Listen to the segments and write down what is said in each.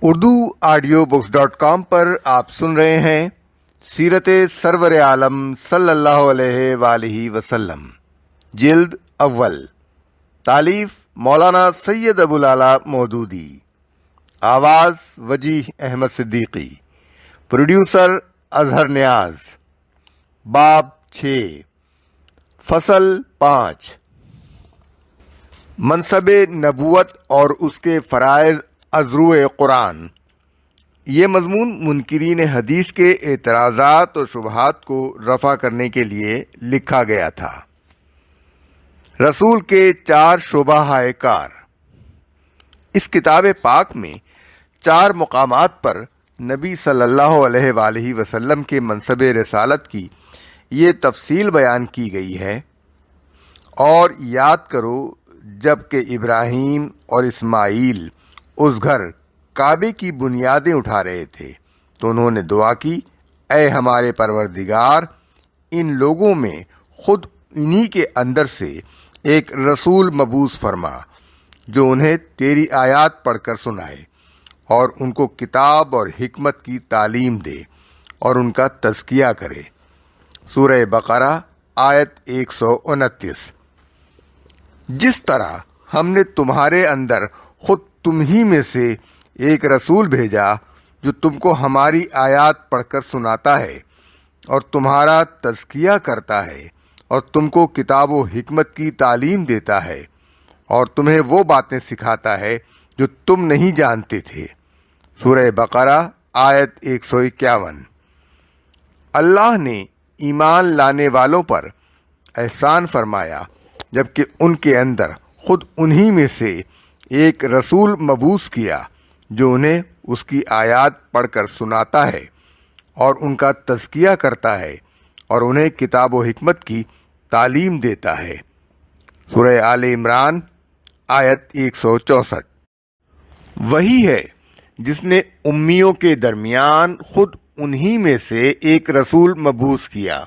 Urdu audio books .com پر آپ سن رہے ہیں سیرت سرور عالم صلی اللہ علیہ وآلہ وسلم، جلد اول، تالیف مولانا سید ابوالعلا مودودی، آواز وجیح احمد صدیقی، پروڈیوسر اظہر نیاز، باب 6، فصل 5، منصب نبوت اور اس کے فرائض از روئے قرآن۔ یہ مضمون منکرین حدیث کے اعتراضات اور شبہات کو رفع کرنے کے لیے لکھا گیا تھا۔ رسول کے 4 شعبہ کار۔ اس کتاب پاک میں 4 مقامات پر نبی صلی اللہ علیہ وآلہ وسلم کے منصب رسالت کی یہ تفصیل بیان کی گئی ہے۔ اور یاد کرو جب کہ ابراہیم اور اسماعیل اس گھر کعبے کی بنیادیں اٹھا رہے تھے تو انہوں نے دعا کی، اے ہمارے پروردگار، ان لوگوں میں خود انہی کے اندر سے ایک رسول مبعوث فرما جو انہیں تیری آیات پڑھ کر سنائے اور ان کو کتاب اور حکمت کی تعلیم دے اور ان کا تزکیہ کرے۔ سورہ بقرہ آیت 129۔ جس طرح ہم نے تمہارے اندر خود تم ہی میں سے ایک رسول بھیجا جو تم کو ہماری آیات پڑھ کر سناتا ہے اور تمہارا تزکیہ کرتا ہے اور تم کو کتاب و حکمت کی تعلیم دیتا ہے اور تمہیں وہ باتیں سکھاتا ہے جو تم نہیں جانتے تھے۔ سورہ بقرہ آیت 151۔ اللہ نے ایمان لانے والوں پر احسان فرمایا جبکہ ان کے اندر خود انہی میں سے ایک رسول مبعوث کیا جو انہیں اس کی آیات پڑھ کر سناتا ہے اور ان کا تزکیہ کرتا ہے اور انہیں کتاب و حکمت کی تعلیم دیتا ہے۔ سورہ آل عمران آیت 164۔ وہی ہے جس نے امیوں کے درمیان خود انہی میں سے ایک رسول مبعوث کیا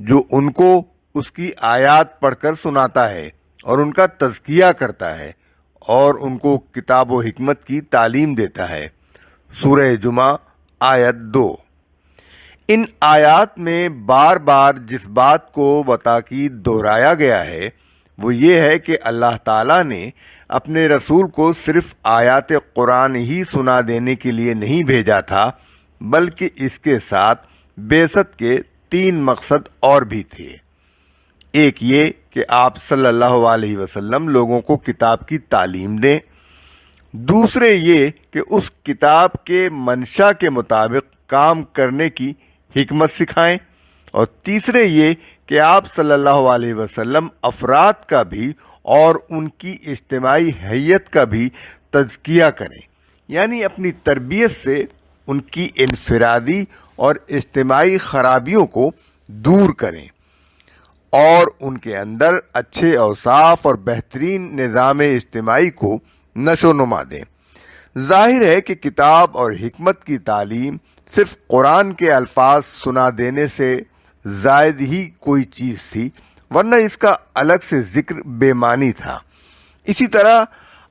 جو ان کو اس کی آیات پڑھ کر سناتا ہے اور ان کا تزکیہ کرتا ہے اور ان کو کتاب و حکمت کی تعلیم دیتا ہے۔ سورہ جمعہ آیت 2۔ ان آیات میں بار بار جس بات کو بتاکید دہرایا گیا ہے وہ یہ ہے کہ اللہ تعالیٰ نے اپنے رسول کو صرف آیات قرآن ہی سنا دینے کے لیے نہیں بھیجا تھا، بلکہ اس کے ساتھ بعثت کے 3 مقصد اور بھی تھے۔ ایک یہ کہ آپ صلی اللہ علیہ وسلم لوگوں کو کتاب کی تعلیم دیں، دوسرے یہ کہ اس کتاب کے منشا کے مطابق کام کرنے کی حکمت سکھائیں، اور تیسرے یہ کہ آپ صلی اللہ علیہ وسلم افراد کا بھی اور ان کی اجتماعی حیت کا بھی تزکیہ کریں، یعنی اپنی تربیت سے ان کی انفرادی اور اجتماعی خرابیوں کو دور کریں اور ان کے اندر اچھے اوصاف اور بہترین نظام اجتماعی کو نشو و نما دیں۔ ظاہر ہے کہ کتاب اور حکمت کی تعلیم صرف قرآن کے الفاظ سنا دینے سے زائد ہی کوئی چیز تھی، ورنہ اس کا الگ سے ذکر بے معنی تھا۔ اسی طرح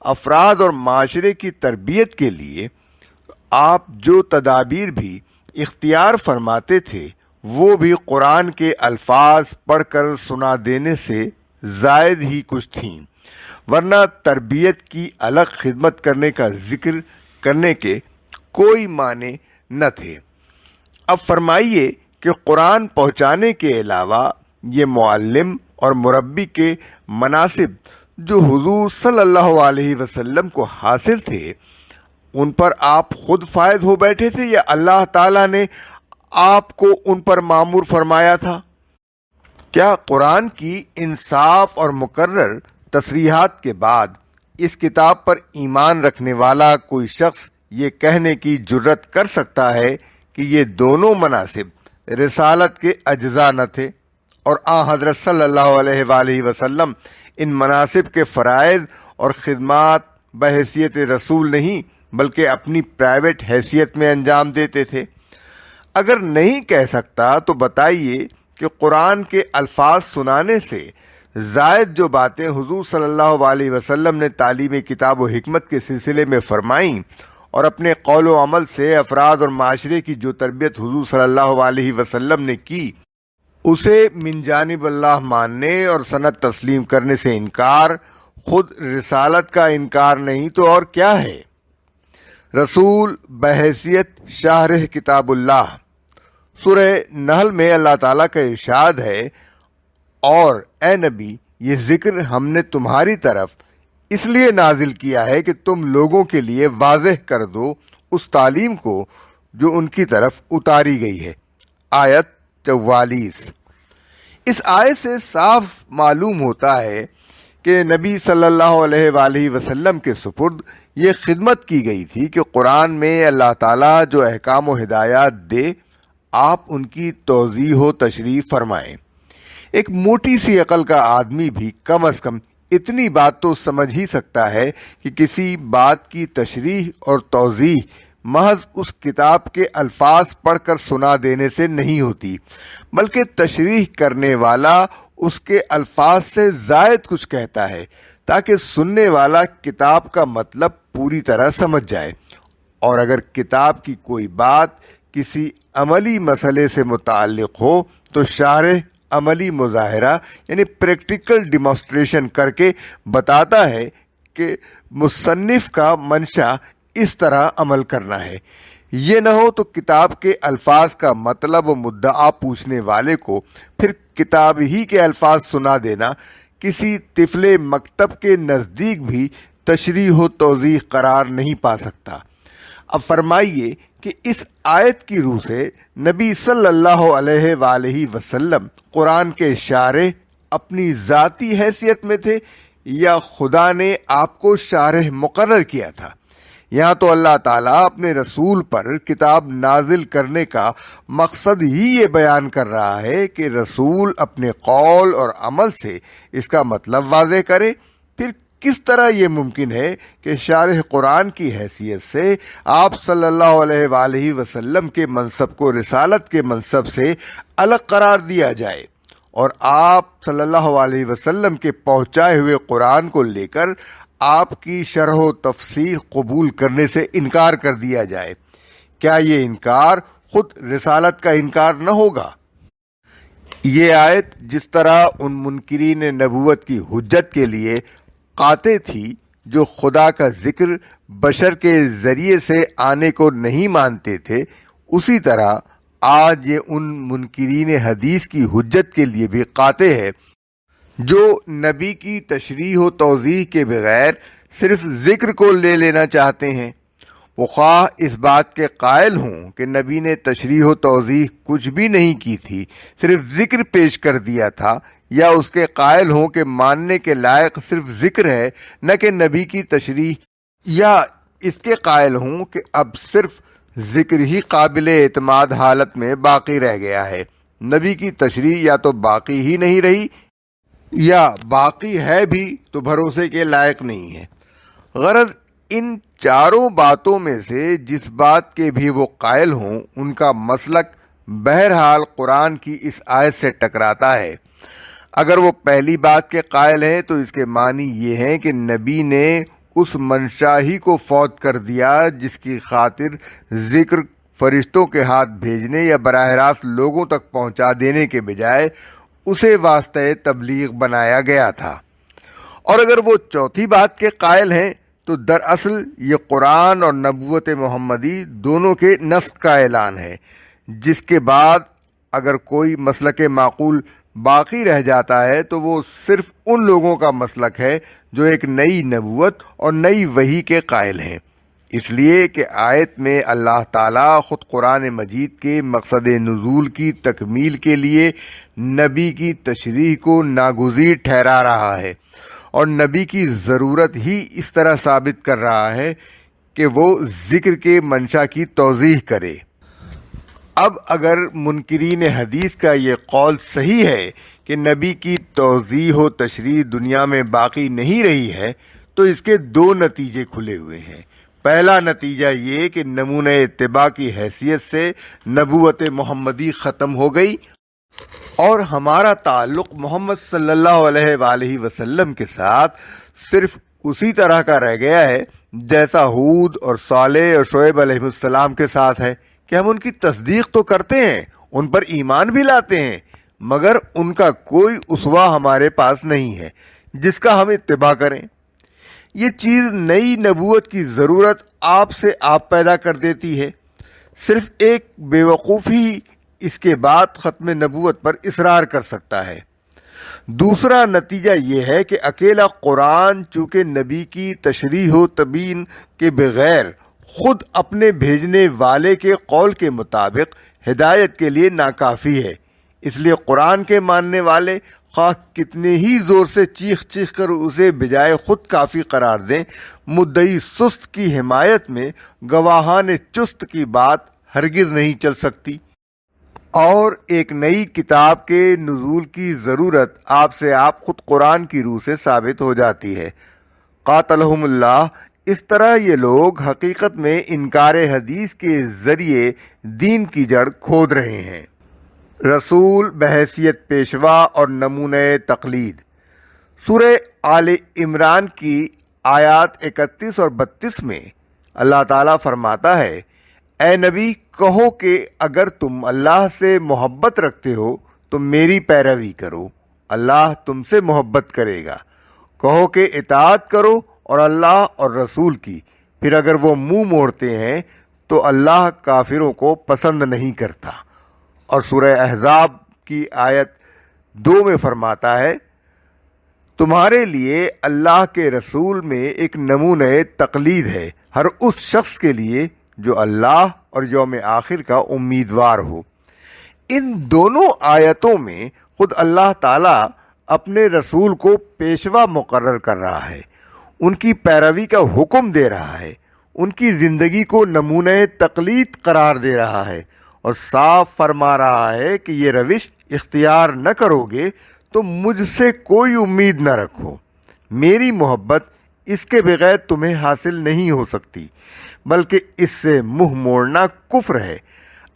افراد اور معاشرے کی تربیت کے لیے آپ جو تدابیر بھی اختیار فرماتے تھے وہ بھی قرآن کے الفاظ پڑھ کر سنا دینے سے زائد ہی کچھ تھیں، ورنہ تربیت کی الگ خدمت کرنے کا ذکر کرنے کے کوئی معنی نہ تھے۔ اب فرمائیے کہ قرآن پہنچانے کے علاوہ یہ معلم اور مربی کے مناصب جو حضور صلی اللہ علیہ وسلم کو حاصل تھے ان پر آپ خود فائز ہو بیٹھے تھے یا اللہ تعالیٰ نے آپ کو ان پر مامور فرمایا تھا؟ کیا قرآن کی انصاف اور مقرر تصریحات کے بعد اس کتاب پر ایمان رکھنے والا کوئی شخص یہ کہنے کی جرت کر سکتا ہے کہ یہ دونوں مناصب رسالت کے اجزاء نہ تھے اور حضرت صلی اللہ علیہ وآلہ وسلم ان مناصب کے فرائض اور خدمات بحیثیت رسول نہیں بلکہ اپنی پرائیویٹ حیثیت میں انجام دیتے تھے؟ اگر نہیں کہہ سکتا تو بتائیے کہ قرآن کے الفاظ سنانے سے زائد جو باتیں حضور صلی اللہ علیہ وسلم نے تعلیم کتاب و حکمت کے سلسلے میں فرمائیں اور اپنے قول و عمل سے افراد اور معاشرے کی جو تربیت حضور صلی اللہ علیہ وسلم نے کی، اسے من جانب اللہ ماننے اور سند تسلیم کرنے سے انکار خود رسالت کا انکار نہیں تو اور کیا ہے۔ رسول بحیثیت شارح کتاب اللہ، سورہ نحل میں اللہ تعالیٰ کا ارشاد ہے، اور اے نبی یہ ذکر ہم نے تمہاری طرف اس لیے نازل کیا ہے کہ تم لوگوں کے لیے واضح کر دو اس تعلیم کو جو ان کی طرف اتاری گئی ہے۔ آیت 44۔ اس آیت سے صاف معلوم ہوتا ہے کہ نبی صلی اللہ علیہ وآلہ وسلم کے سپرد یہ خدمت کی گئی تھی کہ قرآن میں اللہ تعالیٰ جو احکام و ہدایات دے، آپ ان کی توضیح و تشریح فرمائیں۔ ایک موٹی سی عقل کا آدمی بھی کم از کم اتنی بات تو سمجھ ہی سکتا ہے کہ کسی بات کی تشریح اور توضیح محض اس کتاب کے الفاظ پڑھ کر سنا دینے سے نہیں ہوتی، بلکہ تشریح کرنے والا اس کے الفاظ سے زائد کچھ کہتا ہے تاکہ سننے والا کتاب کا مطلب پوری طرح سمجھ جائے۔ اور اگر کتاب کی کوئی بات کسی عملی مسئلے سے متعلق ہو تو شارح عملی مظاہرہ یعنی پریکٹیکل ڈیمانسٹریشن کر کے بتاتا ہے کہ مصنف کا منشا اس طرح عمل کرنا ہے۔ یہ نہ ہو تو کتاب کے الفاظ کا مطلب و مدعا پوچھنے والے کو پھر کتاب ہی کے الفاظ سنا دینا کسی طفل مکتب کے نزدیک بھی تشریح و توضیح قرار نہیں پا سکتا۔ اب فرمائیے کہ اس آیت کی روح سے نبی صلی اللہ علیہ وآلہ وسلم قرآن کے شارح اپنی ذاتی حیثیت میں تھے یا خدا نے آپ کو شارح مقرر کیا تھا؟ یہاں تو اللہ تعالیٰ اپنے رسول پر کتاب نازل کرنے کا مقصد ہی یہ بیان کر رہا ہے کہ رسول اپنے قول اور عمل سے اس کا مطلب واضح کرے۔ پھر کس طرح یہ ممکن ہے کہ شارح قرآن کی حیثیت سے آپ صلی اللہ علیہ وآلہ وسلم کے منصب کو رسالت کے منصب سے الگ قرار دیا جائے اور آپ صلی اللہ علیہ وسلم کے پہنچائے ہوئے قرآن کو لے کر آپ کی شرح و تفسیر قبول کرنے سے انکار کر دیا جائے؟ کیا یہ انکار خود رسالت کا انکار نہ ہوگا؟ یہ آیت جس طرح ان منکرین نبوت کی حجت کے لیے قاطع تھی جو خدا کا ذکر بشر کے ذریعے سے آنے کو نہیں مانتے تھے، اسی طرح آج یہ ان منکرین حدیث کی حجت کے لیے بھی قاطع ہے جو نبی کی تشریح و توضیح کے بغیر صرف ذکر کو لے لینا چاہتے ہیں۔ وہ خواہ اس بات کے قائل ہوں کہ نبی نے تشریح و توضیح کچھ بھی نہیں کی تھی، صرف ذکر پیش کر دیا تھا، یا اس کے قائل ہوں کہ ماننے کے لائق صرف ذکر ہے نہ کہ نبی کی تشریح، یا اس کے قائل ہوں کہ اب صرف ذکر ہی قابل اعتماد حالت میں باقی رہ گیا ہے، نبی کی تشریح یا تو باقی ہی نہیں رہی یا باقی ہے بھی تو بھروسے کے لائق نہیں ہے۔ غرض ان چاروں باتوں میں سے جس بات کے بھی وہ قائل ہوں، ان کا مسلک بہرحال قرآن کی اس آیت سے ٹکراتا ہے۔ اگر وہ پہلی بات کے قائل ہیں تو اس کے معنی یہ ہیں کہ نبی نے اس منشا ہی کو فوت کر دیا جس کی خاطر ذکر فرشتوں کے ہاتھ بھیجنے یا براہ راست لوگوں تک پہنچا دینے کے بجائے اسے واسطہ تبلیغ بنایا گیا تھا۔ اور اگر وہ چوتھی بات کے قائل ہیں تو دراصل یہ قرآن اور نبوت محمدی دونوں کے نسخ کا اعلان ہے، جس کے بعد اگر کوئی مسلک معقول باقی رہ جاتا ہے تو وہ صرف ان لوگوں کا مسلک ہے جو ایک نئی نبوت اور نئی وحی کے قائل ہیں۔ اس لیے کہ آیت میں اللہ تعالیٰ خود قرآن مجید کے مقصد نزول کی تکمیل کے لیے نبی کی تشریح کو ناگزیر ٹھہرا رہا ہے، اور نبی کی ضرورت ہی اس طرح ثابت کر رہا ہے کہ وہ ذکر کے منشا کی توضیح کرے۔ اب اگر منکرین حدیث کا یہ قول صحیح ہے کہ نبی کی توضیح و تشریح دنیا میں باقی نہیں رہی ہے تو اس کے دو نتیجے کھلے ہوئے ہیں۔ پہلا نتیجہ یہ کہ نمونہ اتباع کی حیثیت سے نبوت محمدی ختم ہو گئی اور ہمارا تعلق محمد صلی اللہ علیہ وآلہ وسلم کے ساتھ صرف اسی طرح کا رہ گیا ہے جیسا ہود اور صالح اور شعیب علیہ السلام کے ساتھ ہے کہ ہم ان کی تصدیق تو کرتے ہیں، ان پر ایمان بھی لاتے ہیں، مگر ان کا کوئی اسوہ ہمارے پاس نہیں ہے جس کا ہم اتباع کریں۔ یہ چیز نئی نبوت کی ضرورت آپ سے آپ پیدا کر دیتی ہے۔ صرف ایک بیوقوف ہی اس کے بعد ختم نبوت پر اصرار کر سکتا ہے۔ دوسرا نتیجہ یہ ہے کہ اکیلا قرآن چونکہ نبی کی تشریح و تبیین کے بغیر خود اپنے بھیجنے والے کے قول کے مطابق ہدایت کے لیے ناکافی ہے، اس لیے قرآن کے ماننے والے خواہ کتنے ہی زور سے چیخ چیخ کر اسے بجائے خود کافی قرار دیں، مدعی سست کی حمایت میں گواہان چست کی بات ہرگز نہیں چل سکتی، اور ایک نئی کتاب کے نزول کی ضرورت آپ سے آپ خود قرآن کی روح سے ثابت ہو جاتی ہے۔ قاتلہم اللہ۔ اس طرح یہ لوگ حقیقت میں انکار حدیث کے ذریعے دین کی جڑ کھود رہے ہیں۔ رسول بحیثیت پیشوا اور نمونہ تقلید۔ سورہ آل عمران کی آیات 31 اور 32 میں اللہ تعالیٰ فرماتا ہے، اے نبی کہو کہ اگر تم اللہ سے محبت رکھتے ہو تو میری پیروی کرو، اللہ تم سے محبت کرے گا۔ کہو کہ اطاعت کرو اور اللہ اور رسول کی، پھر اگر وہ منہ موڑتے ہیں تو اللہ کافروں کو پسند نہیں کرتا۔ اور سورہ احزاب کی آیت 2 میں فرماتا ہے، تمہارے لیے اللہ کے رسول میں ایک نمونہ تقلید ہے ہر اس شخص کے لیے جو اللہ اور یوم آخر کا امیدوار ہو۔ ان دونوں آیتوں میں خود اللہ تعالیٰ اپنے رسول کو پیشوا مقرر کر رہا ہے، ان کی پیروی کا حکم دے رہا ہے، ان کی زندگی کو نمونہ تقلید قرار دے رہا ہے، اور صاف فرما رہا ہے کہ یہ روش اختیار نہ کرو گے تو مجھ سے کوئی امید نہ رکھو، میری محبت اس کے بغیر تمہیں حاصل نہیں ہو سکتی، بلکہ اس سے منہ موڑنا کفر ہے۔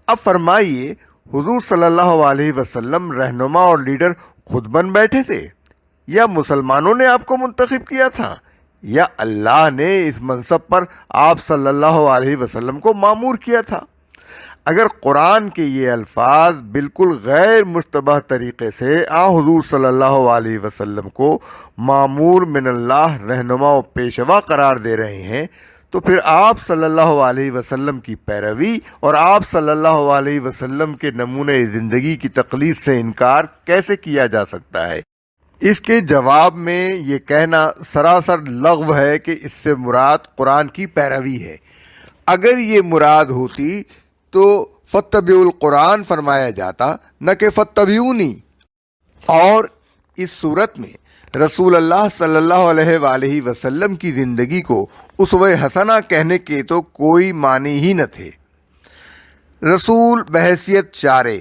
اب فرمائیے، حضور صلی اللہ علیہ وسلم رہنما اور لیڈر خود بن بیٹھے تھے، یا مسلمانوں نے آپ کو منتخب کیا تھا، یا اللہ نے اس منصب پر آپ صلی اللہ علیہ وسلم کو مامور کیا تھا؟ اگر قرآن کے یہ الفاظ بالکل غیر مشتبہ طریقے سے حضور صلی اللہ علیہ وسلم کو مامور من اللہ رہنما و پیشوا قرار دے رہے ہیں، تو پھر آپ صلی اللہ علیہ وسلم کی پیروی اور آپ صلی اللہ علیہ وسلم کے نمونہ زندگی کی تقلید سے انکار کیسے کیا جا سکتا ہے؟ اس کے جواب میں یہ کہنا سراسر لغو ہے کہ اس سے مراد قرآن کی پیروی ہے۔ اگر یہ مراد ہوتی تو فَاتَّبِعُوا القرآن فرمایا جاتا، نہ کہ فَاتَّبِعُونِی۔ اور اس صورت میں رسول اللہ صلی اللہ علیہ وآلہ وسلم کی زندگی کو اسوہ حسنہ کہنے کے تو کوئی معنی ہی نہ تھے۔ رسول بحیثیت شارع۔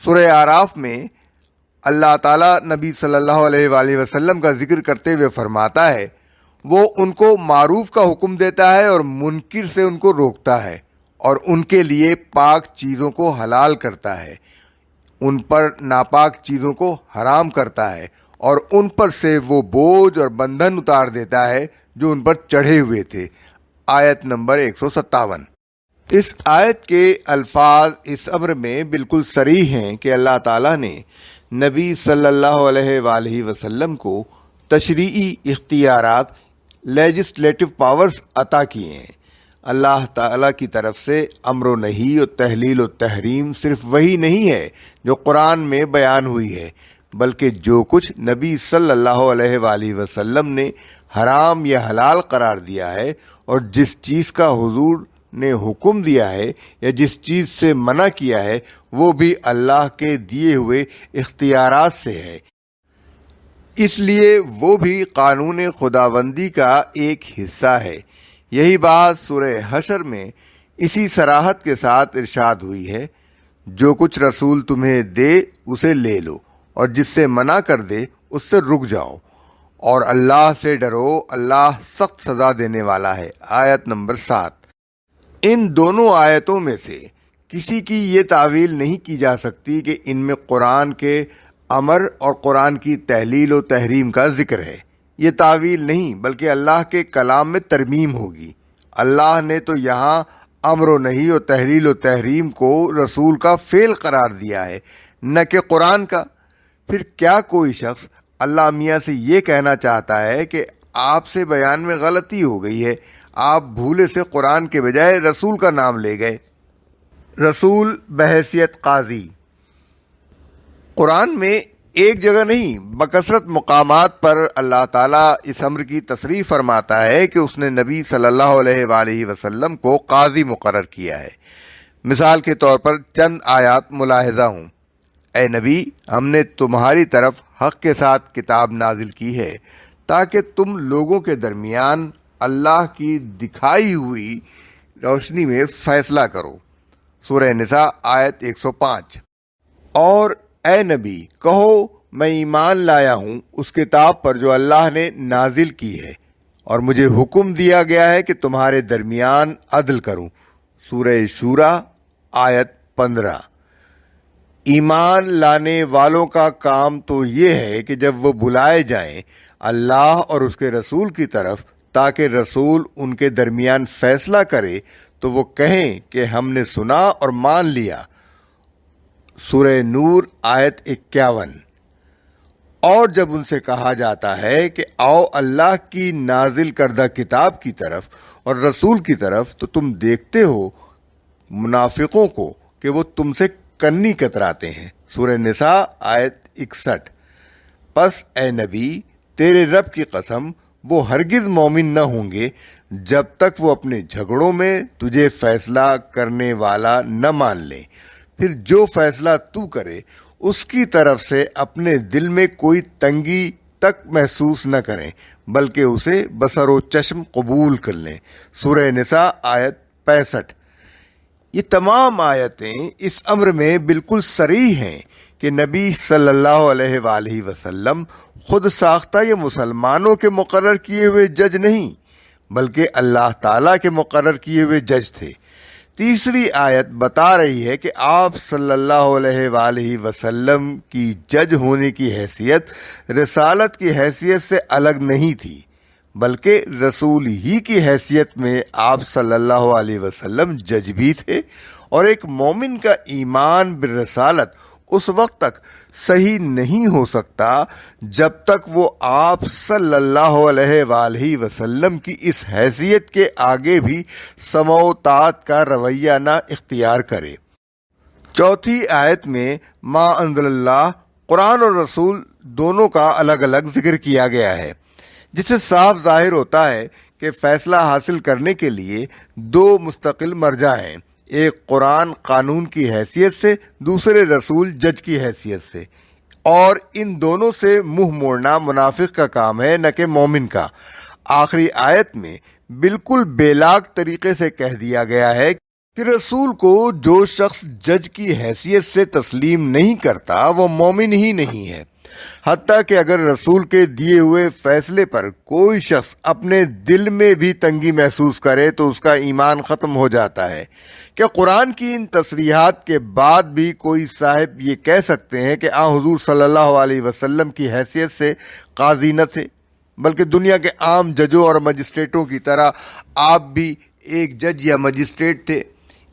سورہ اعراف میں اللہ تعالیٰ نبی صلی اللہ علیہ وآلہ وسلم کا ذکر کرتے ہوئے فرماتا ہے، وہ ان کو معروف کا حکم دیتا ہے اور منکر سے ان کو روکتا ہے، اور ان کے لیے پاک چیزوں کو حلال کرتا ہے، ان پر ناپاک چیزوں کو حرام کرتا ہے، اور ان پر سے وہ بوجھ اور بندھن اتار دیتا ہے جو ان پر چڑھے ہوئے تھے۔ آیت نمبر 157۔ اس آیت کے الفاظ اس امر میں بالکل صریح ہیں کہ اللہ تعالیٰ نے نبی صلی اللہ علیہ وآلہ وسلم کو تشریعی اختیارات، لیجسلیٹو پاورز عطا کیے ہیں۔ اللہ تعالیٰ کی طرف سے امر و نہی اور تحلیل و تحریم صرف وہی نہیں ہے جو قرآن میں بیان ہوئی ہے، بلکہ جو کچھ نبی صلی اللہ علیہ وآلہ وسلم نے حرام یا حلال قرار دیا ہے، اور جس چیز کا حضور نے حکم دیا ہے یا جس چیز سے منع کیا ہے، وہ بھی اللہ کے دیے ہوئے اختیارات سے ہے، اس لیے وہ بھی قانون خداوندی کا ایک حصہ ہے۔ یہی بات سورہ حشر میں اسی صراحت کے ساتھ ارشاد ہوئی ہے، جو کچھ رسول تمہیں دے اسے لے لو، اور جس سے منع کر دے اس سے رک جاؤ، اور اللہ سے ڈرو، اللہ سخت سزا دینے والا ہے۔ آیت نمبر 7۔ ان دونوں آیتوں میں سے کسی کی یہ تعویل نہیں کی جا سکتی کہ ان میں قرآن کے امر اور قرآن کی تحلیل و تحریم کا ذکر ہے۔ یہ تعویل نہیں بلکہ اللہ کے کلام میں ترمیم ہوگی۔ اللہ نے تو یہاں امر و نہی و تحلیل و تحریم کو رسول کا فعل قرار دیا ہے، نہ کہ قرآن کا۔ پھر کیا کوئی شخص اللہ میاں سے یہ کہنا چاہتا ہے کہ آپ سے بیان میں غلطی ہو گئی ہے، آپ بھولے سے قرآن کے بجائے رسول کا نام لے گئے؟ رسول بحیثیت قاضی۔ قرآن میں ایک جگہ نہیں بکثرت مقامات پر اللہ تعالیٰ اس امر کی تصریح فرماتا ہے کہ اس نے نبی صلی اللہ علیہ وآلہ وسلم کو قاضی مقرر کیا ہے۔ مثال کے طور پر چند آیات ملاحظہ ہوں۔ اے نبی، ہم نے تمہاری طرف حق کے ساتھ کتاب نازل کی ہے تاکہ تم لوگوں کے درمیان اللہ کی دکھائی ہوئی روشنی میں فیصلہ کرو۔ سورہ نساء آیت 105۔ اور اے نبی کہو میں ایمان لایا ہوں اس کتاب پر جو اللہ نے نازل کی ہے، اور مجھے حکم دیا گیا ہے کہ تمہارے درمیان عدل کروں۔ سورہ شورى آیت 15۔ ایمان لانے والوں کا کام تو یہ ہے کہ جب وہ بلائے جائیں اللہ اور اس کے رسول کی طرف تاکہ رسول ان کے درمیان فیصلہ کرے تو وہ کہیں کہ ہم نے سنا اور مان لیا۔ سورہ نور آیت 51۔ اور جب ان سے کہا جاتا ہے کہ آؤ اللہ کی نازل کردہ کتاب کی طرف اور رسول کی طرف، تو تم دیکھتے ہو منافقوں کو کہ وہ تم سے کنی کتراتے ہیں۔ سورہ نساء آیت 61۔ پس اے نبی تیرے رب کی قسم وہ ہرگز مومن نہ ہوں گے جب تک وہ اپنے جھگڑوں میں تجھے فیصلہ کرنے والا نہ مان لیں، پھر جو فیصلہ تو کرے اس کی طرف سے اپنے دل میں کوئی تنگی تک محسوس نہ کریں بلکہ اسے بصر و چشم قبول کر لیں۔ سورہ نساء آیت 65۔ یہ تمام آیتیں اس امر میں بالکل صریح ہیں کہ نبی صلی اللہ علیہ وآلہ وسلم خود ساختہ یہ مسلمانوں کے مقرر کیے ہوئے جج نہیں بلکہ اللہ تعالیٰ کے مقرر کیے ہوئے جج تھے۔ تیسری آیت بتا رہی ہے کہ آپ صلی اللہ علیہ وآلہ وسلم کی جج ہونے کی حیثیت رسالت کی حیثیت سے الگ نہیں تھی بلکہ رسول ہی کی حیثیت میں آپ صلی اللہ علیہ وسلم جج بھی تھے، اور ایک مومن کا ایمان بالرسالت اس وقت تک صحیح نہیں ہو سکتا جب تک وہ آپ صلی اللہ علیہ وآلہ وسلم کی اس حیثیت کے آگے بھی سمع و طاعت کا رویہ نہ اختیار کرے۔ چوتھی آیت میں ما انزل اللہ، قرآن اور رسول دونوں کا الگ الگ ذکر کیا گیا ہے، جس سے صاف ظاہر ہوتا ہے کہ فیصلہ حاصل کرنے کے لیے دو مستقل مرجع ہیں، ایک قرآن قانون کی حیثیت سے، دوسرے رسول جج کی حیثیت سے، اور ان دونوں سے منہ موڑنا منافق کا کام ہے نہ کہ مومن کا۔ آخری آیت میں بالکل بے لاگ طریقے سے کہہ دیا گیا ہے کہ رسول کو جو شخص جج کی حیثیت سے تسلیم نہیں کرتا وہ مومن ہی نہیں ہے، حتیٰ کہ اگر رسول کے دیے ہوئے فیصلے پر کوئی شخص اپنے دل میں بھی تنگی محسوس کرے تو اس کا ایمان ختم ہو جاتا ہے۔ کہ قرآن کی ان تصریحات کے بعد بھی کوئی صاحب یہ کہہ سکتے ہیں کہ حضور صلی اللہ علیہ وسلم کی حیثیت سے قاضی نہ تھے بلکہ دنیا کے عام ججوں اور مجسٹریٹوں کی طرح آپ بھی ایک جج یا مجسٹریٹ تھے،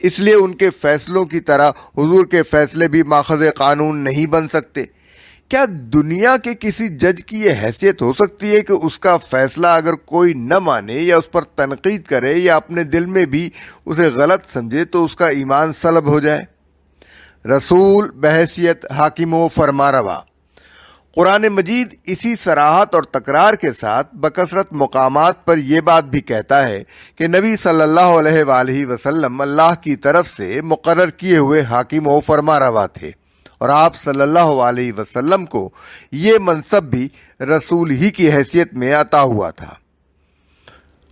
اس لیے ان کے فیصلوں کی طرح حضور کے فیصلے بھی ماخذ قانون نہیں بن سکتے؟ کیا دنیا کے کسی جج کی یہ حیثیت ہو سکتی ہے کہ اس کا فیصلہ اگر کوئی نہ مانے یا اس پر تنقید کرے یا اپنے دل میں بھی اسے غلط سمجھے تو اس کا ایمان سلب ہو جائے؟ رسول بحیثیت حاکم و فرمانروا۔ قرآن مجید اسی صراحت اور تکرار کے ساتھ بکثرت مقامات پر یہ بات بھی کہتا ہے کہ نبی صلی اللہ علیہ وآلہ وسلم اللہ کی طرف سے مقرر کیے ہوئے حاکم و فرمانروا تھے، اور آپ صلی اللہ علیہ وسلم کو یہ منصب بھی رسول ہی کی حیثیت میں عطا ہوا تھا۔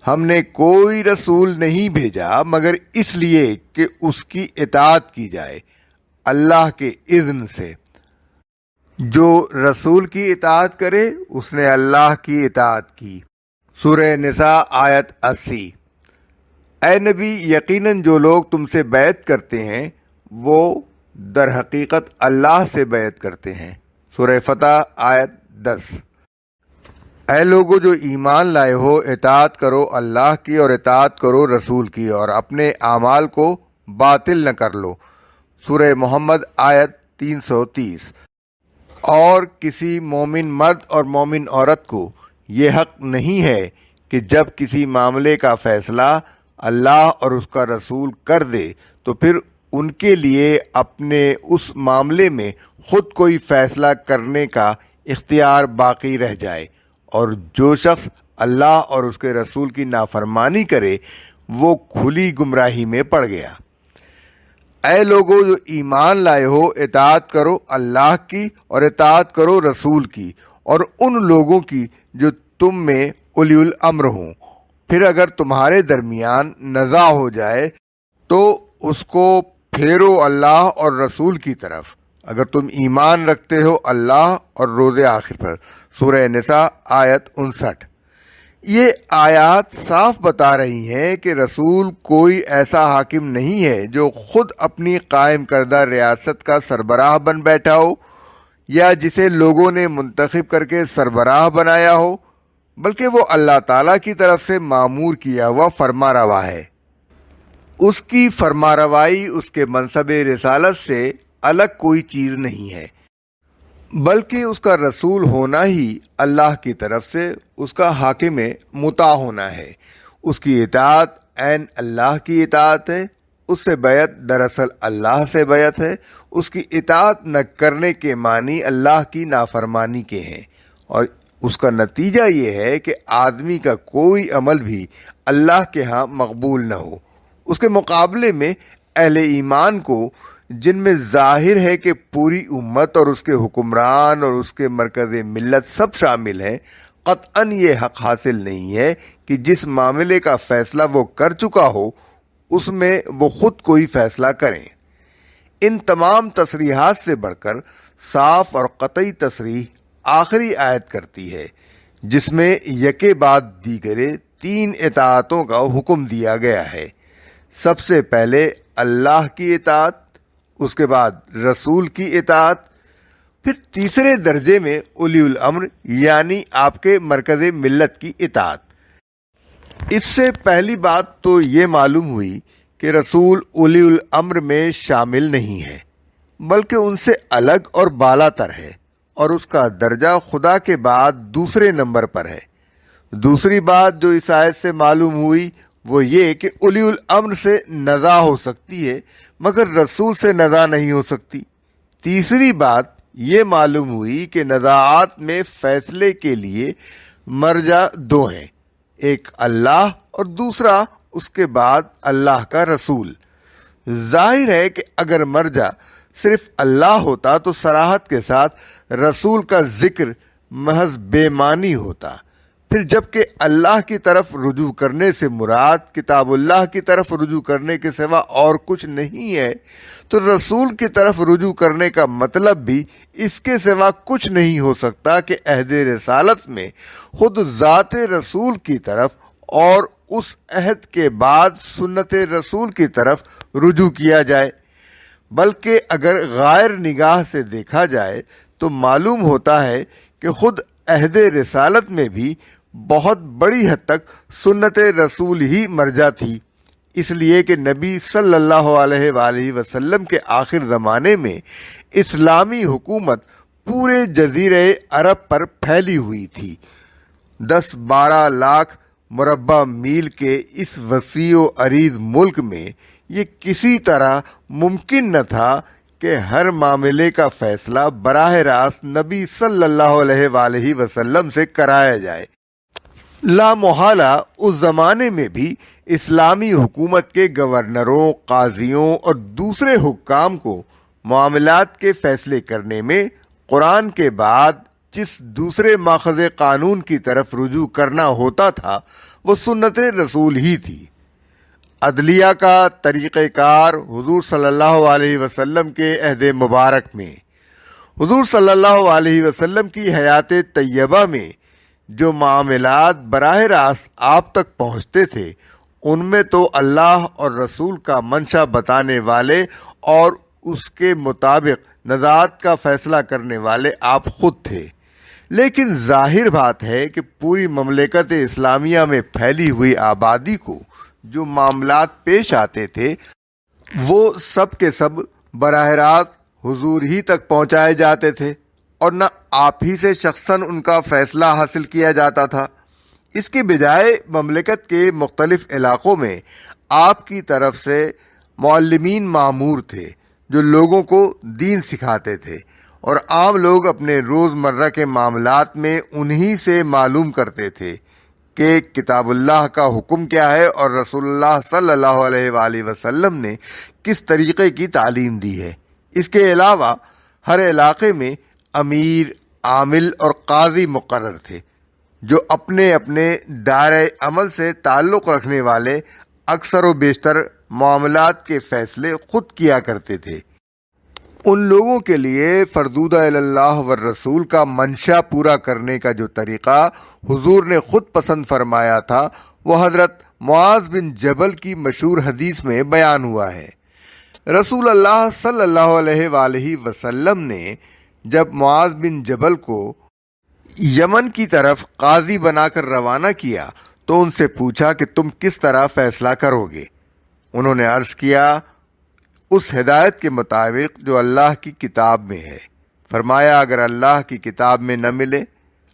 ہم نے کوئی رسول نہیں بھیجا مگر اس لیے کہ اس کی اطاعت کی جائے اللہ کے اذن سے۔ جو رسول کی اطاعت کرے اس نے اللہ کی اطاعت کی۔ سورہ نساء آیت 80۔ اے نبی یقیناً جو لوگ تم سے بیعت کرتے ہیں وہ در حقیقت اللہ سے بیعت کرتے ہیں۔ سورہ فتح آیت 10۔ اے لوگو جو ایمان لائے ہو، اطاعت کرو اللہ کی اور اطاعت کرو رسول کی، اور اپنے اعمال کو باطل نہ کر لو۔ سورہ محمد آیت 330۔ اور کسی مومن مرد اور مومن عورت کو یہ حق نہیں ہے کہ جب کسی معاملے کا فیصلہ اللہ اور اس کا رسول کر دے تو پھر ان کے لیے اپنے اس معاملے میں خود کوئی فیصلہ کرنے کا اختیار باقی رہ جائے، اور جو شخص اللہ اور اس کے رسول کی نافرمانی کرے وہ کھلی گمراہی میں پڑ گیا۔ اے لوگو جو ایمان لائے ہو، اطاعت کرو اللہ کی اور اطاعت کرو رسول کی، اور ان لوگوں کی جو تم میں اولی الامر ہوں۔ پھر اگر تمہارے درمیان نزاع ہو جائے تو اس کو پھیرو اللہ اور رسول کی طرف، اگر تم ایمان رکھتے ہو اللہ اور روز آخر پر۔ سورہ نساء آیت 59۔ یہ آیات صاف بتا رہی ہیں کہ رسول کوئی ایسا حاکم نہیں ہے جو خود اپنی قائم کردہ ریاست کا سربراہ بن بیٹھا ہو یا جسے لوگوں نے منتخب کر کے سربراہ بنایا ہو، بلکہ وہ اللہ تعالیٰ کی طرف سے مامور کیا ہوا فرما روا ہے۔ اس کی فرما روائی اس کے منصب رسالت سے الگ کوئی چیز نہیں ہے، بلکہ اس کا رسول ہونا ہی اللہ کی طرف سے اس کا حاکم مطاع ہونا ہے۔ اس کی اطاعت عین اللہ کی اطاعت ہے، اس سے بیعت دراصل اللہ سے بیعت ہے۔ اس کی اطاعت نہ کرنے کے معنی اللہ کی نافرمانی کے ہیں، اور اس کا نتیجہ یہ ہے کہ آدمی کا کوئی عمل بھی اللہ کے ہاں مقبول نہ ہو۔ اس کے مقابلے میں اہل ایمان کو، جن میں ظاہر ہے کہ پوری امت اور اس کے حکمران اور اس کے مرکز ملت سب شامل ہیں، قطعاً یہ حق حاصل نہیں ہے کہ جس معاملے کا فیصلہ وہ کر چکا ہو اس میں وہ خود کوئی فیصلہ کریں۔ ان تمام تصریحات سے بڑھ کر صاف اور قطعی تصریح آخری آیت کرتی ہے، جس میں یکے بعد دیگرے 3 اطاعتوں کا حکم دیا گیا ہے۔ سب سے پہلے اللہ کی اطاعت، اس کے بعد رسول کی اطاعت، پھر تیسرے درجے میں اولی الامر یعنی آپ کے مرکز ملت کی اطاعت۔ اس سے پہلی بات تو یہ معلوم ہوئی کہ رسول اولی الامر میں شامل نہیں ہے، بلکہ ان سے الگ اور بالا تر ہے، اور اس کا درجہ خدا کے بعد دوسرے نمبر پر ہے۔ دوسری بات جو اس آیت سے معلوم ہوئی وہ یہ کہ اولی الامر سے نزاع ہو سکتی ہے مگر رسول سے نزاع نہیں ہو سکتی۔ تیسری بات یہ معلوم ہوئی کہ نزاعات میں فیصلے کے لیے مرجع 2 ہیں، ایک اللہ اور دوسرا اس کے بعد اللہ کا رسول۔ ظاہر ہے کہ اگر مرجع صرف اللہ ہوتا تو صراحت کے ساتھ رسول کا ذکر محض بے معنی ہوتا۔ پھر جبکہ اللہ کی طرف رجوع کرنے سے مراد کتاب اللہ کی طرف رجوع کرنے کے سوا اور کچھ نہیں ہے، تو رسول کی طرف رجوع کرنے کا مطلب بھی اس کے سوا کچھ نہیں ہو سکتا کہ عہد رسالت میں خود ذات رسول کی طرف اور اس عہد کے بعد سنت رسول کی طرف رجوع کیا جائے۔ بلکہ اگر غائر نگاہ سے دیکھا جائے تو معلوم ہوتا ہے کہ خود عہد رسالت میں بھی بہت بڑی حد تک سنت رسول ہی مرجع تھی، اس لیے کہ نبی صلی اللہ علیہ وآلہ وسلم کے آخر زمانے میں اسلامی حکومت پورے جزیرہ عرب پر پھیلی ہوئی تھی۔ 10-12 لاکھ مربع میل کے اس وسیع و عریض ملک میں یہ کسی طرح ممکن نہ تھا کہ ہر معاملے کا فیصلہ براہ راست نبی صلی اللہ علیہ وآلہ وسلم سے کرایا جائے۔ لا محالہ اس زمانے میں بھی اسلامی حکومت کے گورنروں، قاضیوں اور دوسرے حکام کو معاملات کے فیصلے کرنے میں قرآن کے بعد جس دوسرے ماخذ قانون کی طرف رجوع کرنا ہوتا تھا وہ سنت رسول ہی تھی۔ عدلیہ کا طریقہ کار حضور صلی اللہ علیہ وسلم کے عہد مبارک میں، حضور صلی اللہ علیہ وسلم کی حیات طیبہ میں جو معاملات براہ راست آپ تک پہنچتے تھے ان میں تو اللہ اور رسول کا منشا بتانے والے اور اس کے مطابق نزاعت کا فیصلہ کرنے والے آپ خود تھے، لیکن ظاہر بات ہے کہ پوری مملکت اسلامیہ میں پھیلی ہوئی آبادی کو جو معاملات پیش آتے تھے وہ سب کے سب براہ راست حضور ہی تک پہنچائے جاتے تھے اور نہ آپ ہی سے شخصاً ان کا فیصلہ حاصل کیا جاتا تھا۔ اس کے بجائے مملکت کے مختلف علاقوں میں آپ کی طرف سے معلمین مامور تھے جو لوگوں کو دین سکھاتے تھے، اور عام لوگ اپنے روزمرہ کے معاملات میں انہی سے معلوم کرتے تھے کہ کتاب اللہ کا حکم کیا ہے اور رسول اللہ صلی اللہ علیہ وآلہ وسلم نے کس طریقے کی تعلیم دی ہے۔ اس کے علاوہ ہر علاقے میں امیر، عامل اور قاضی مقرر تھے جو اپنے اپنے دائرۂ عمل سے تعلق رکھنے والے اکثر و بیشتر معاملات کے فیصلے خود کیا کرتے تھے۔ ان لوگوں کے لیے فردودہ الی اللہ والرسول کا منشا پورا کرنے کا جو طریقہ حضور نے خود پسند فرمایا تھا وہ حضرت معاذ بن جبل کی مشہور حدیث میں بیان ہوا ہے۔ رسول اللہ صلی اللہ علیہ وآلہ وسلم نے جب معاذ بن جبل کو یمن کی طرف قاضی بنا کر روانہ کیا تو ان سے پوچھا کہ تم کس طرح فیصلہ کرو گے؟ انہوں نے عرض کیا اس ہدایت کے مطابق جو اللہ کی کتاب میں ہے۔ فرمایا اگر اللہ کی کتاب میں نہ ملے؟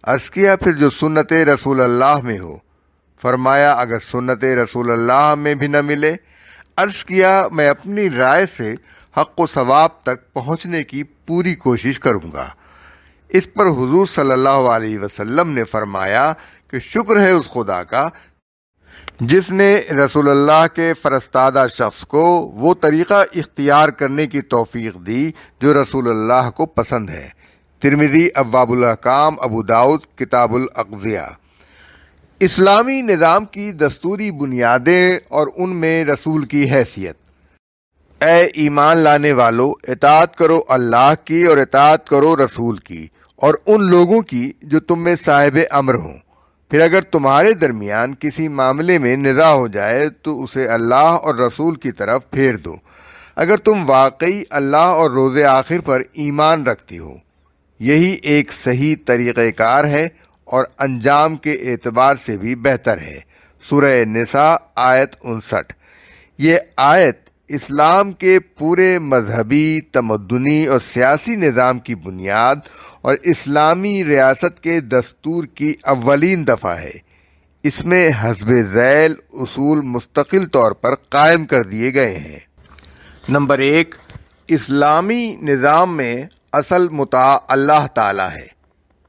عرض کیا پھر جو سنت رسول اللہ میں ہو؟ فرمایا اگر سنت رسول اللہ میں بھی نہ ملے؟ عرض کیا میں اپنی رائے سے حق و ثواب تک پہنچنے کی پوری کوشش کروں گا۔ اس پر حضور صلی اللہ علیہ وسلم نے فرمایا کہ شکر ہے اس خدا کا جس نے رسول اللہ کے فرستادہ شخص کو وہ طریقہ اختیار کرنے کی توفیق دی جو رسول اللہ کو پسند ہے۔ ترمذی ابواب الاحکام، ابو داؤد کتاب الاقضیہ۔ اسلامی نظام کی دستوری بنیادیں اور ان میں رسول کی حیثیت۔ اے ایمان لانے والو، اطاعت کرو اللہ کی اور اطاعت کرو رسول کی اور ان لوگوں کی جو تم میں صاحب امر ہوں۔ پھر اگر تمہارے درمیان کسی معاملے میں نزاع ہو جائے تو اسے اللہ اور رسول کی طرف پھیر دو اگر تم واقعی اللہ اور روز آخر پر ایمان رکھتی ہو۔ یہی ایک صحیح طریقہ کار ہے اور انجام کے اعتبار سے بھی بہتر ہے۔ سورہ نساء آیت 59۔ یہ آیت اسلام کے پورے مذہبی، تمدنی اور سیاسی نظام کی بنیاد اور اسلامی ریاست کے دستور کی اولین دفعہ ہے۔ اس میں حسب ذیل اصول مستقل طور پر قائم کر دیے گئے ہیں۔ نمبر 1، اسلامی نظام میں اصل مطاع اللہ تعالی ہے۔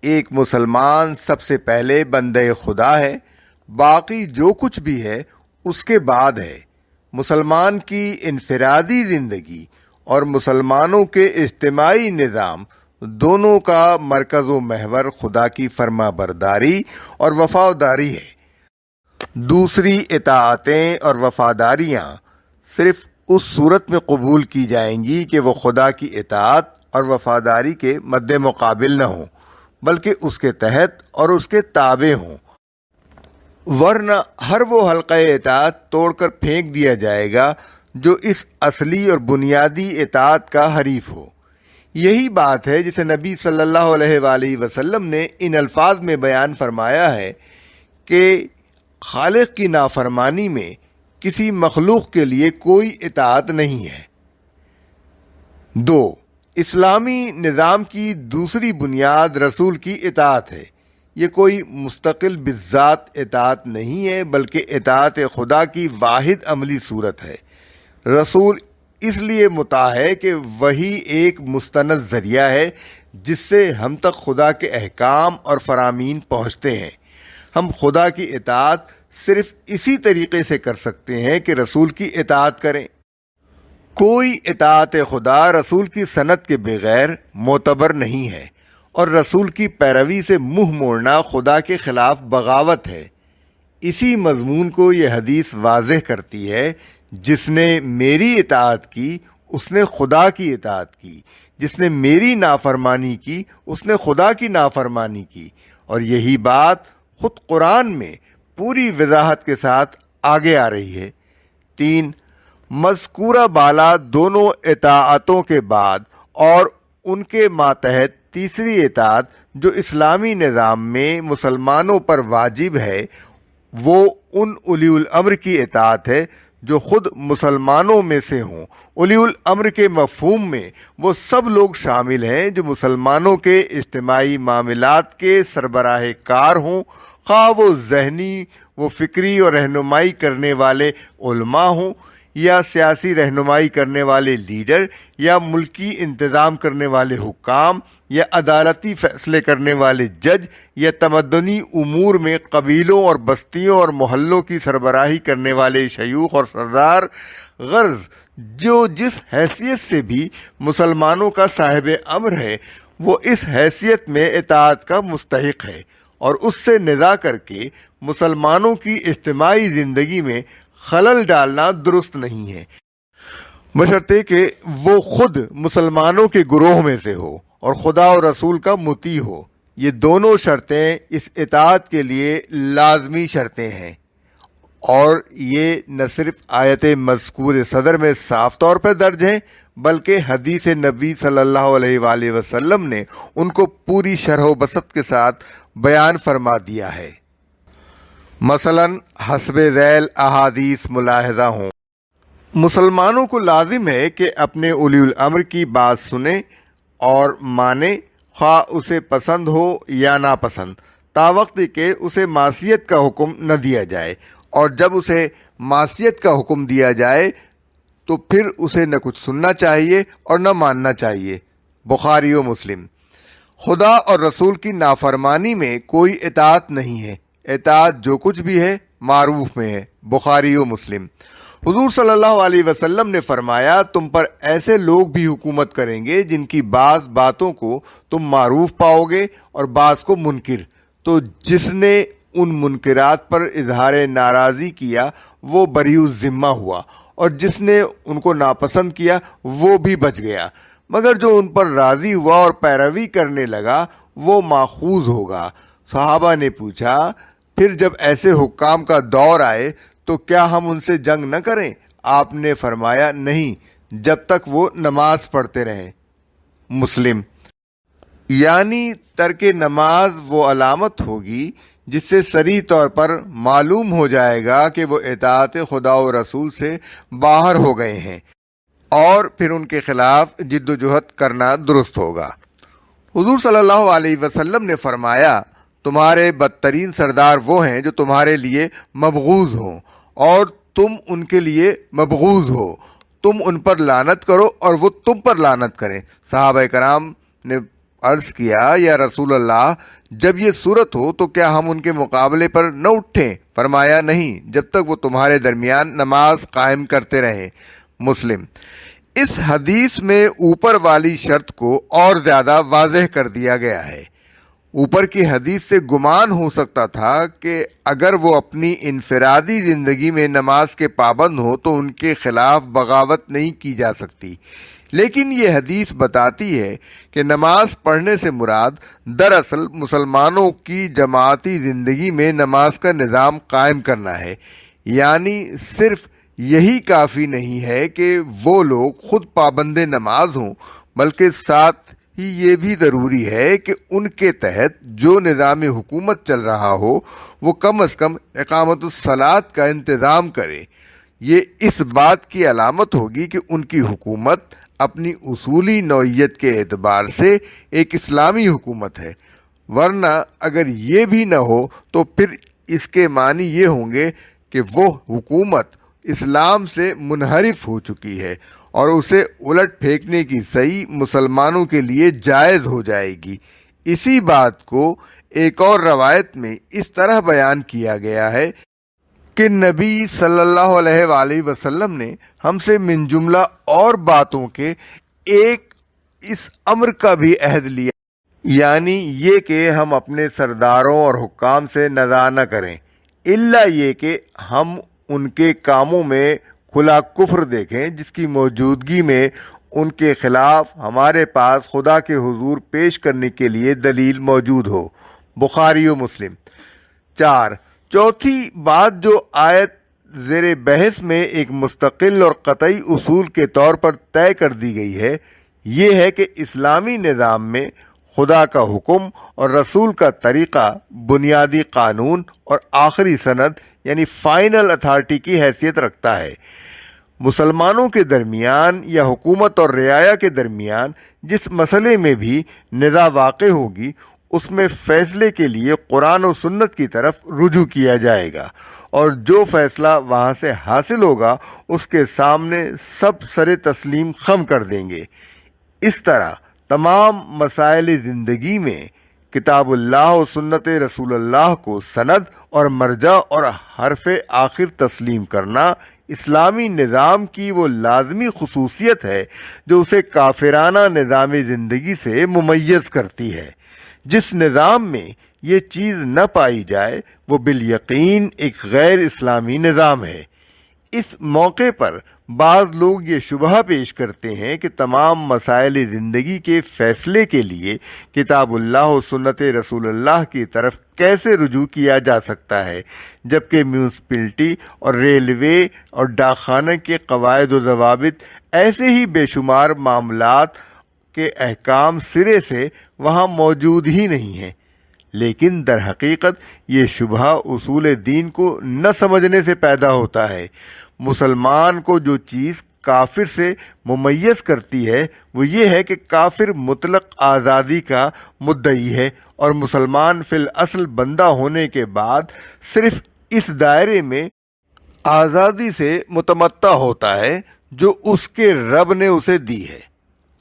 ایک مسلمان سب سے پہلے بندہ خدا ہے، باقی جو کچھ بھی ہے اس کے بعد ہے۔ مسلمان کی انفرادی زندگی اور مسلمانوں کے اجتماعی نظام دونوں کا مرکز و محور خدا کی فرما برداری اور وفاداری ہے۔ دوسری اطاعتیں اور وفاداریاں صرف اس صورت میں قبول کی جائیں گی کہ وہ خدا کی اطاعت اور وفاداری کے مد مقابل نہ ہوں بلکہ اس کے تحت اور اس کے تابع ہوں، ورنہ ہر وہ حلقہ اطاعت توڑ کر پھینک دیا جائے گا جو اس اصلی اور بنیادی اطاعت کا حریف ہو۔ یہی بات ہے جسے نبی صلی اللہ علیہ وآلہ وسلم نے ان الفاظ میں بیان فرمایا ہے کہ خالق کی نافرمانی میں کسی مخلوق کے لیے کوئی اطاعت نہیں ہے۔ 2، اسلامی نظام کی دوسری بنیاد رسول کی اطاعت ہے۔ یہ کوئی مستقل بذات اطاعت نہیں ہے بلکہ اطاعت خدا کی واحد عملی صورت ہے۔ رسول اس لیے مطاع ہے کہ وہی ایک مستند ذریعہ ہے جس سے ہم تک خدا کے احکام اور فرامین پہنچتے ہیں۔ ہم خدا کی اطاعت صرف اسی طریقے سے کر سکتے ہیں کہ رسول کی اطاعت کریں۔ کوئی اطاعت خدا رسول کی سند کے بغیر معتبر نہیں ہے، اور رسول کی پیروی سے منہ موڑنا خدا کے خلاف بغاوت ہے۔ اسی مضمون کو یہ حدیث واضح کرتی ہے، جس نے میری اطاعت کی اس نے خدا کی اطاعت کی، جس نے میری نافرمانی کی اس نے خدا کی نافرمانی کی، اور یہی بات خود قرآن میں پوری وضاحت کے ساتھ آگے آ رہی ہے۔ 3، مذکورہ بالا دونوں اطاعتوں کے بعد اور ان کے ماتحت تیسری اطاعت جو اسلامی نظام میں مسلمانوں پر واجب ہے وہ ان اولی الامر کی اطاعت ہے جو خود مسلمانوں میں سے ہوں۔ اولی الامر کے مفہوم میں وہ سب لوگ شامل ہیں جو مسلمانوں کے اجتماعی معاملات کے سربراہ کار ہوں، خواہ وہ ذہنی و فکری اور رہنمائی کرنے والے علماء ہوں، یا سیاسی رہنمائی کرنے والے لیڈر، یا ملکی انتظام کرنے والے حکام، یا عدالتی فیصلے کرنے والے جج، یا تمدنی امور میں قبیلوں اور بستیوں اور محلوں کی سربراہی کرنے والے شیوخ اور سردار، غرض جو جس حیثیت سے بھی مسلمانوں کا صاحب امر ہے وہ اس حیثیت میں اطاعت کا مستحق ہے، اور اس سے نزاع کر کے مسلمانوں کی اجتماعی زندگی میں خلل ڈالنا درست نہیں ہے، بشرطے کہ وہ خود مسلمانوں کے گروہ میں سے ہو اور خدا اور رسول کا مطیع ہو۔ یہ دونوں شرطیں اس اطاعت کے لیے لازمی شرطیں ہیں، اور یہ نہ صرف آیت مذکور صدر میں صاف طور پر درج ہیں بلکہ حدیث نبی صلی اللہ علیہ وآلہ وسلم نے ان کو پوری شرح و بسط کے ساتھ بیان فرما دیا ہے۔ مثلا حسب ذیل احادیث ملاحظہ ہوں۔ مسلمانوں کو لازم ہے کہ اپنے اولی الامر کی بات سنیں اور مانیں، خواہ اسے پسند ہو یا ناپسند، تاوقت کہ اسے معصیت کا حکم نہ دیا جائے، اور جب اسے معصیت کا حکم دیا جائے تو پھر اسے نہ کچھ سننا چاہیے اور نہ ماننا چاہیے۔ بخاری و مسلم۔ خدا اور رسول کی نافرمانی میں کوئی اطاعت نہیں ہے، اطاعت جو کچھ بھی ہے معروف میں ہے۔ بخاری و مسلم۔ حضور صلی اللہ علیہ وسلم نے فرمایا، تم پر ایسے لوگ بھی حکومت کریں گے جن کی بعض باتوں کو تم معروف پاؤ گے اور بعض کو منکر، تو جس نے ان منکرات پر اظہار ناراضی کیا وہ بری الذمہ ہوا، اور جس نے ان کو ناپسند کیا وہ بھی بچ گیا، مگر جو ان پر راضی ہوا اور پیروی کرنے لگا وہ ماخوذ ہوگا۔ صحابہ نے پوچھا، پھر جب ایسے حکام کا دور آئے تو کیا ہم ان سے جنگ نہ کریں؟ آپ نے فرمایا، نہیں، جب تک وہ نماز پڑھتے رہیں۔ مسلم۔ یعنی ترک نماز وہ علامت ہوگی جس سے صریح طور پر معلوم ہو جائے گا کہ وہ اطاعت خدا و رسول سے باہر ہو گئے ہیں، اور پھر ان کے خلاف جد و جہد کرنا درست ہوگا۔ حضور صلی اللہ علیہ وسلم نے فرمایا، تمہارے بدترین سردار وہ ہیں جو تمہارے لیے مبغوض ہوں اور تم ان کے لیے مبغوض ہو، تم ان پر لعنت کرو اور وہ تم پر لعنت کریں۔ صحابہ کرام نے عرض کیا، یا رسول اللہ، جب یہ صورت ہو تو کیا ہم ان کے مقابلے پر نہ اٹھیں؟ فرمایا، نہیں، جب تک وہ تمہارے درمیان نماز قائم کرتے رہیں۔ مسلم۔ اس حدیث میں اوپر والی شرط کو اور زیادہ واضح کر دیا گیا ہے۔ اوپر کی حدیث سے گمان ہو سکتا تھا کہ اگر وہ اپنی انفرادی زندگی میں نماز کے پابند ہوں تو ان کے خلاف بغاوت نہیں کی جا سکتی، لیکن یہ حدیث بتاتی ہے کہ نماز پڑھنے سے مراد دراصل مسلمانوں کی جماعتی زندگی میں نماز کا نظام قائم کرنا ہے۔ یعنی صرف یہی کافی نہیں ہے کہ وہ لوگ خود پابند نماز ہوں، بلکہ ساتھ ہی یہ بھی ضروری ہے کہ ان کے تحت جو نظام حکومت چل رہا ہو وہ کم از کم اقامت الصلاۃ کا انتظام کرے۔ یہ اس بات کی علامت ہوگی کہ ان کی حکومت اپنی اصولی نوعیت کے اعتبار سے ایک اسلامی حکومت ہے، ورنہ اگر یہ بھی نہ ہو تو پھر اس کے معنی یہ ہوں گے کہ وہ حکومت اسلام سے منحرف ہو چکی ہے اور اسے الٹ پھینکنے کی صحیح مسلمانوں کے لیے جائز ہو جائے گی۔ اسی بات کو ایک اور روایت میں اس طرح بیان کیا گیا ہے کہ نبی صلی اللہ علیہ وآلہ وسلم نے ہم سے من جملہ اور باتوں کے ایک اس امر کا بھی عہد لیا، یعنی یہ کہ ہم اپنے سرداروں اور حکام سے نزاع نہ کریں، الا یہ کہ ہم ان کے کاموں میں کھلا کفر دیکھیں جس کی موجودگی میں ان کے خلاف ہمارے پاس خدا کے حضور پیش کرنے کے لیے دلیل موجود ہو۔ بخاری و مسلم۔ 4. چوتھی بات جو آیت زیر بحث میں ایک مستقل اور قطعی اصول کے طور پر طے کر دی گئی ہے، یہ ہے کہ اسلامی نظام میں خدا کا حکم اور رسول کا طریقہ بنیادی قانون اور آخری سند یعنی فائنل اتھارٹی کی حیثیت رکھتا ہے۔ مسلمانوں کے درمیان یا حکومت اور رعایا کے درمیان جس مسئلے میں بھی نزاع واقع ہوگی اس میں فیصلے کے لیے قرآن و سنت کی طرف رجوع کیا جائے گا، اور جو فیصلہ وہاں سے حاصل ہوگا اس کے سامنے سب سر تسلیم خم کر دیں گے۔ اس طرح تمام مسائل زندگی میں کتاب اللہ و سنت رسول اللہ کو سند اور مرجع اور حرف آخر تسلیم کرنا اسلامی نظام کی وہ لازمی خصوصیت ہے جو اسے کافرانہ نظام زندگی سے ممیز کرتی ہے۔ جس نظام میں یہ چیز نہ پائی جائے وہ بالیقین ایک غیر اسلامی نظام ہے۔ اس موقع پر بعض لوگ یہ شبہ پیش کرتے ہیں کہ تمام مسائل زندگی کے فیصلے کے لیے کتاب اللہ و سنت رسول اللہ کی طرف کیسے رجوع کیا جا سکتا ہے، جبکہ میونسپلٹی اور ریلوے اور ڈاک خانے کے قواعد و ضوابط ایسے ہی بے شمار معاملات کے احکام سرے سے وہاں موجود ہی نہیں ہیں۔ لیکن در حقیقت یہ شبہ اصول دین کو نہ سمجھنے سے پیدا ہوتا ہے۔ مسلمان کو جو چیز کافر سے ممیز کرتی ہے وہ یہ ہے کہ کافر مطلق آزادی کا مدعی ہے اور مسلمان فی الاصل بندہ ہونے کے بعد صرف اس دائرے میں آزادی سے متمتع ہوتا ہے جو اس کے رب نے اسے دی ہے۔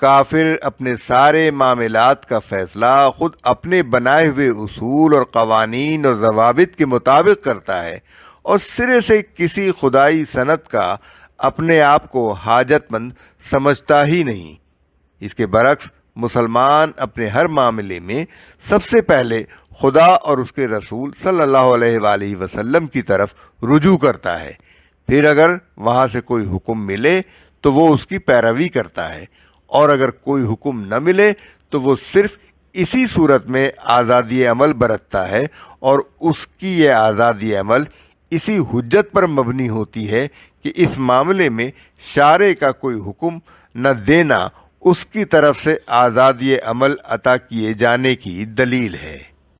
کافر اپنے سارے معاملات کا فیصلہ خود اپنے بنائے ہوئے اصول اور قوانین اور ضوابط کے مطابق کرتا ہے اور سرے سے کسی خدائی سند کا اپنے آپ کو حاجت مند سمجھتا ہی نہیں۔ اس کے برعکس مسلمان اپنے ہر معاملے میں سب سے پہلے خدا اور اس کے رسول صلی اللہ علیہ وآلہ وسلم کی طرف رجوع کرتا ہے، پھر اگر وہاں سے کوئی حکم ملے تو وہ اس کی پیروی کرتا ہے، اور اگر کوئی حکم نہ ملے تو وہ صرف اسی صورت میں آزادی عمل برتتا ہے، اور اس کی یہ آزادی عمل اسی حجت پر مبنی ہوتی ہے کہ اس معاملے میں شارع کا کوئی حکم نہ دینا اس کی طرف سے آزادی عمل عطا کیے جانے کی دلیل ہے۔